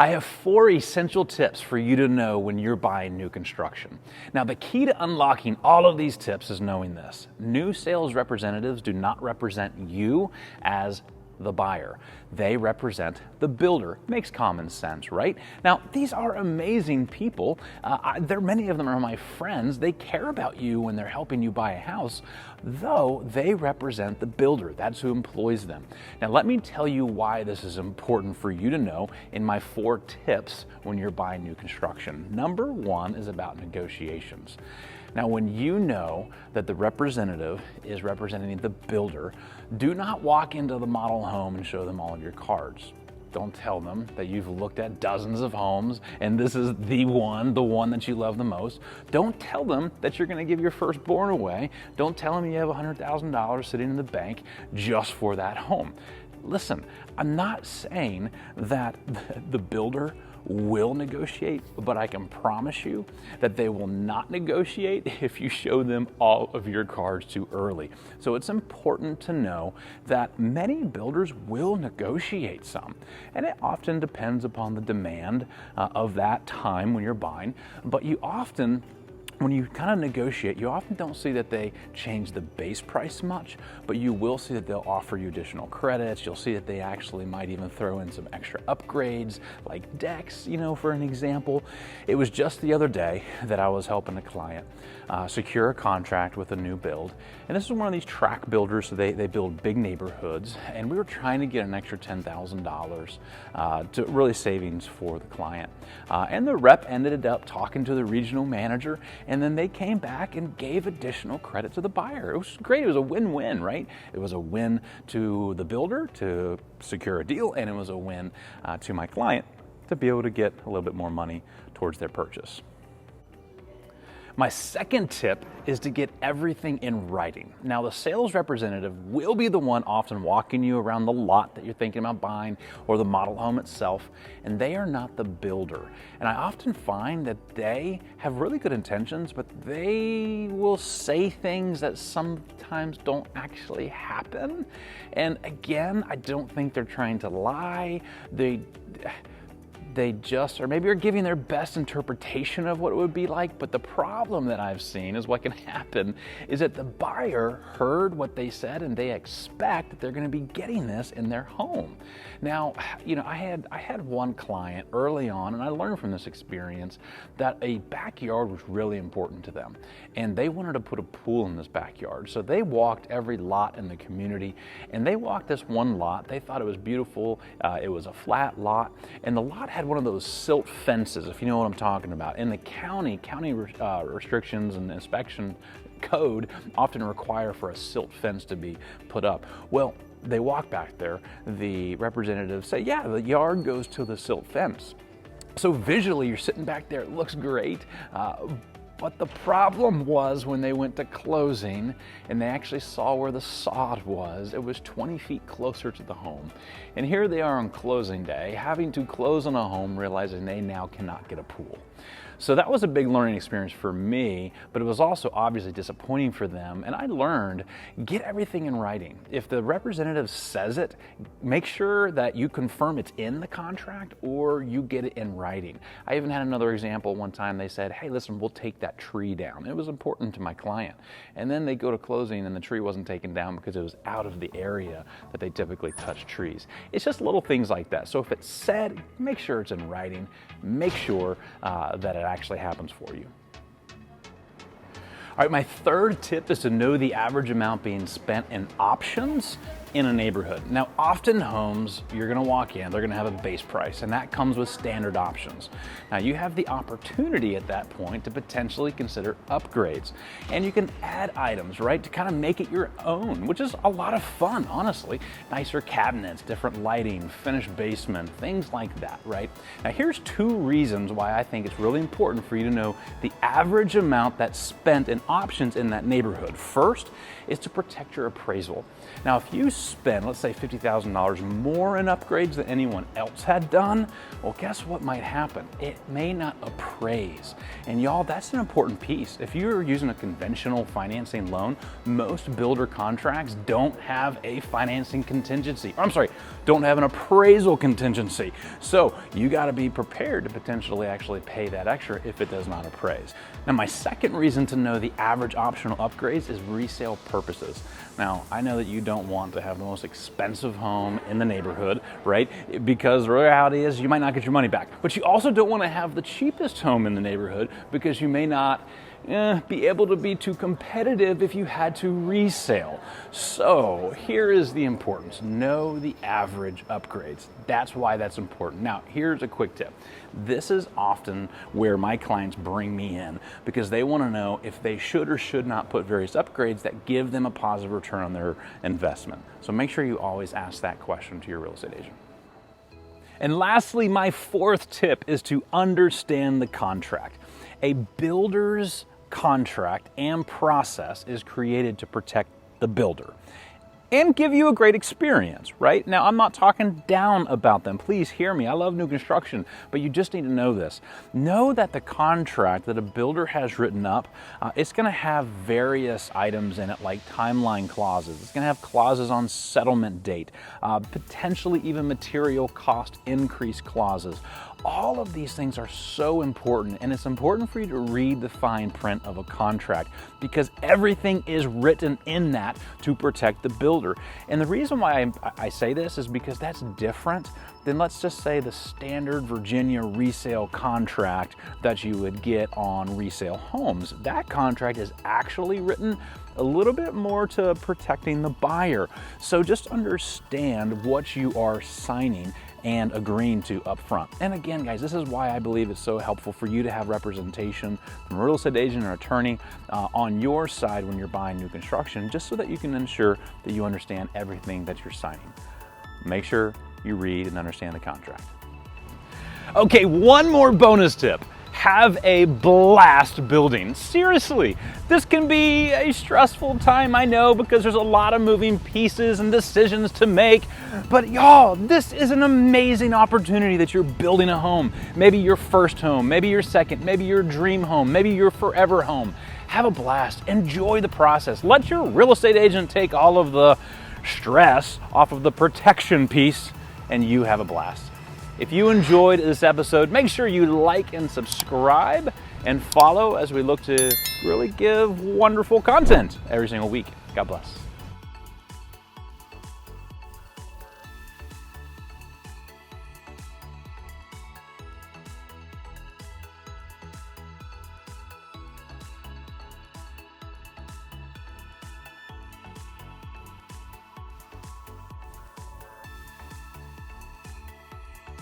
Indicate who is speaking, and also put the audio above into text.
Speaker 1: I have 4 essential tips for you to know when you're buying new construction. Now, the key to unlocking all of these tips is knowing this. New sales representatives do not represent you as the buyer. They represent the builder. Makes common sense, right? Now, these are amazing people. Many of them are my friends. They care about you when they're helping you buy a house, though they represent the builder. That's who employs them. Now, let me tell you why this is important for you to know in my 4 tips when you're buying new construction. Number 1 is about negotiations. Now, when you know that the representative is representing the builder, do not walk into the model home and show them all of your cards. Don't tell them that you've looked at dozens of homes and this is the one that you love the most. Don't tell them that you're going to give your firstborn away. Don't tell them you have $100,000 sitting in the bank just for that home. Listen, I'm not saying that the builder will negotiate, but I can promise you that they will not negotiate if you show them all of your cards too early. So it's important to know that many builders will negotiate some, and it often depends upon the demand of that time when you're buying, but when you kind of negotiate, you often don't see that they change the base price much, but you will see that they'll offer you additional credits. You'll see that they actually might even throw in some extra upgrades like decks, for an example. It was just the other day that I was helping a client secure a contract with a new build. And this is one of these track builders, so they build big neighborhoods. And we were trying to get an extra $10,000 to really savings for the client. And the rep ended up talking to the regional manager, and then they came back and gave additional credit to the buyer. It was great. It was a win-win, right? It was a win to the builder to secure a deal, and it was a win to my client to be able to get a little bit more money towards their purchase. My second tip is to get everything in writing. Now, the sales representative will be the one often walking you around the lot that you're thinking about buying or the model home itself, and they are not the builder. And I often find that they have really good intentions, but they will say things that sometimes don't actually happen. And again, I don't think they're trying to lie. They just, or maybe are giving their best interpretation of what it would be like, but the problem that I've seen is what can happen is that the buyer heard what they said and they expect that they're going to be getting this in their home. Now, I had one client early on, and I learned from this experience that a backyard was really important to them, and they wanted to put a pool in this backyard. So they walked every lot in the community, and they walked this one lot. They thought it was beautiful. It was a flat lot, and the lot had one of those silt fences, if you know what I'm talking about. In the county restrictions and inspection code often require for a silt fence to be put up. Well, they walk back there, the representatives say, yeah, the yard goes to the silt fence. So visually, you're sitting back there, it looks great, but the problem was when they went to closing and they actually saw where the sod was, it was 20 feet closer to the home. And here they are on closing day, having to close on a home, realizing they now cannot get a pool. So that was a big learning experience for me, but it was also obviously disappointing for them. And I learned, get everything in writing. If the representative says it, make sure that you confirm it's in the contract or you get it in writing. I even had another example one time. They said, hey, listen, we'll take that tree down. It was important to my client. And then they go to closing and the tree wasn't taken down because it was out of the area that they typically touch trees. It's just little things like that. So if it's said, make sure it's in writing. Make sure that it actually happens for you. All right, my third tip is to know the average amount being spent in options in a neighborhood. Now, often homes, you're gonna walk in, they're gonna have a base price, and that comes with standard options. Now, you have the opportunity at that point to potentially consider upgrades, and you can add items, right, to kind of make it your own, which is a lot of fun, honestly. Nicer cabinets, different lighting, finished basement, things like that, right? Now, here's 2 reasons why I think it's really important for you to know the average amount that's spent in options in that neighborhood. First is to protect your appraisal. Now, if you spend, let's say $50,000 more in upgrades than anyone else had done, well, guess what might happen? It may not appraise. And y'all, that's an important piece. If you're using a conventional financing loan, most builder contracts don't have a financing contingency. I'm sorry, don't have an appraisal contingency. So you gotta be prepared to potentially actually pay that extra if it does not appraise. Now, my second reason to know the average optional upgrades is resale purposes. Now, I know that you don't want to have the most expensive home in the neighborhood, right? Because the reality is you might not get your money back. But you also don't want to have the cheapest home in the neighborhood because you may not be able to be too competitive if you had to resale. So here is the importance. Know the average upgrades. That's why that's important. Now, here's a quick tip. This is often where my clients bring me in because they want to know if they should or should not put various upgrades that give them a positive return on their investment. So make sure you always ask that question to your real estate agent. And lastly, my fourth tip is to understand the contract. A builder's contract and process is created to protect the builder and give you a great experience, right? Now, I'm not talking down about them. Please hear me. I love new construction, but you just need to know this. Know that the contract that a builder has written up, it's gonna have various items in it like timeline clauses. It's gonna have clauses on settlement date, potentially even material cost increase clauses. All of these things are so important, and it's important for you to read the fine print of a contract because everything is written in that to protect the builder. And the reason why I say this is because that's different than, let's just say, the standard Virginia resale contract that you would get on resale homes. That contract is actually written a little bit more to protecting the buyer. So just understand what you are signing and agreeing to up front. And again, guys, this is why I believe it's so helpful for you to have representation from a real estate agent or attorney on your side when you're buying new construction, just so that you can ensure that you understand everything that you're signing. Make sure you read and understand the contract. Okay, one more bonus tip. Have a blast building. Seriously, this can be a stressful time, I know, because there's a lot of moving pieces and decisions to make. But y'all, this is an amazing opportunity that you're building a home. Maybe your first home, maybe your second, maybe your dream home, maybe your forever home. Have a blast. Enjoy the process. Let your real estate agent take all of the stress off of the protection piece, and you have a blast. If you enjoyed this episode, make sure you like and subscribe and follow as we look to really give wonderful content every single week. God bless.